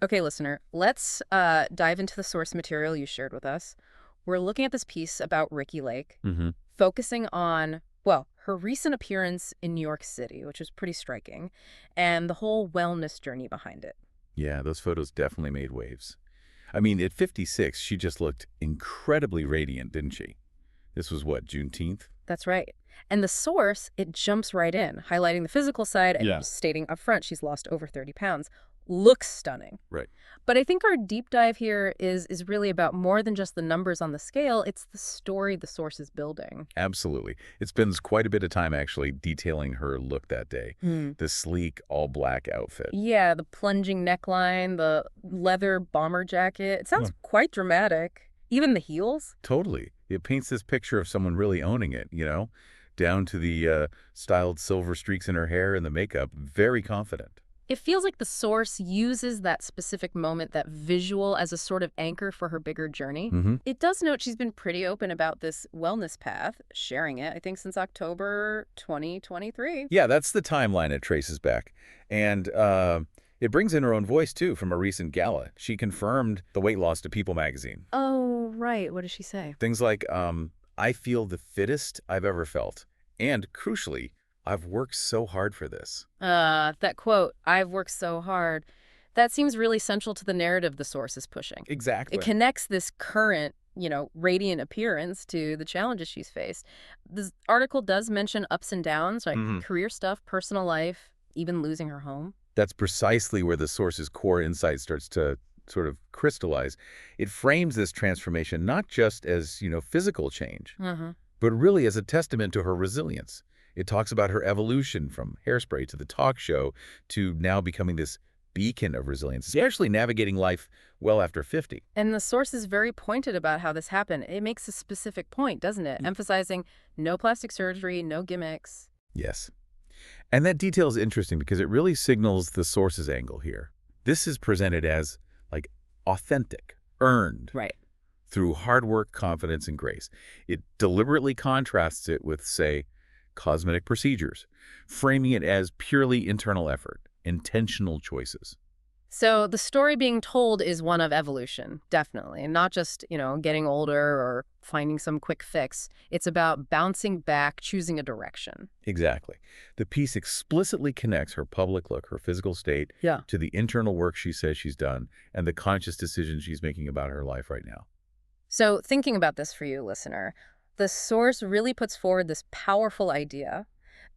Okay, listener, let's dive into the source material you shared with us. We're looking at this piece about Ricki Lake, Hmm. focusing on, well, her recent appearance in New York City, which is pretty striking, and the whole wellness journey behind it. Yeah, those photos definitely made waves. I mean, at 56, she just looked incredibly radiant, didn't she? This was what, Juneteenth? That's right. And the source, it jumps right in, highlighting the physical side and Yeah. stating upfront she's lost over 30 pounds. Looks stunning. Right. But I think our deep dive here is really about more than just the numbers on the scale. It's the story the source is building. Absolutely. It spends quite a bit of time actually detailing her look that day. Hmm. The sleek, all-black outfit. Yeah, the plunging neckline, the leather bomber jacket. It Yeah. sounds quite dramatic. Even the heels. Totally. It paints this picture of someone really owning it, down to the styled silver streaks in her hair and the makeup. Very confident. It feels like the source uses that specific moment, that visual, as a sort of anchor for her bigger journey. Hmm. It does note she's been pretty open about this wellness path, sharing it, I think, since October 2023. Yeah, that's the timeline it traces back. And it brings in her own voice, too, from a recent gala. She confirmed the weight loss to People magazine. Oh, right. What does she say? Things like, I feel the fittest I've ever felt. And crucially, I've worked so hard for this. That quote, "I've worked so hard," that seems really central to the narrative the source is pushing. It Exactly. connects this current, radiant appearance to the challenges she's faced. This article does mention ups and downs, like Hmm. career stuff, personal life, even losing her home. That's precisely where the source's core insight starts to sort of crystallize. It frames this transformation not just as, physical change, Uh-huh. but really as a testament to her resilience. It talks about her evolution from Hairspray to the talk show to now becoming this beacon of resilience, especially navigating life well after 50. And the source is very pointed about how this happened. It makes a specific point, doesn't it? Emphasizing no plastic surgery, no gimmicks. Yes. And that detail is interesting because it really signals the source's angle here. This is presented as, like, authentic, earned, Right. through hard work, confidence, and grace. It deliberately contrasts it with, say, cosmetic procedures, framing it as purely internal effort, intentional choices. So the story being told is one of evolution, definitely, and not just, getting older or finding some quick fix. It's about bouncing back, choosing a direction. Exactly. The piece explicitly connects her public look, her physical state, Yeah. to the internal work she says she's done and the conscious decisions she's making about her life right now. So thinking about this for you, listener, the source really puts forward this powerful idea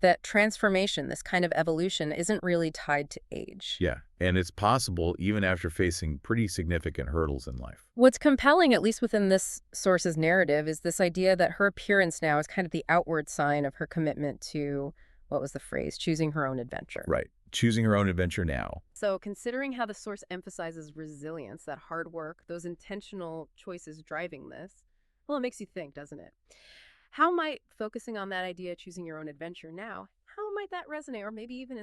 that transformation, this kind of evolution, isn't really tied to age. Yeah, and it's possible even after facing pretty significant hurdles in life. What's compelling, at least within this source's narrative, is this idea that her appearance now is kind of the outward sign of her commitment to, what was the phrase, choosing her own adventure. Right. Choosing her own adventure now. So considering how the source emphasizes resilience, that hard work, those intentional choices driving this, well, it makes you think, doesn't it? How might focusing on that idea, choosing your own adventure now, how might that resonate or maybe even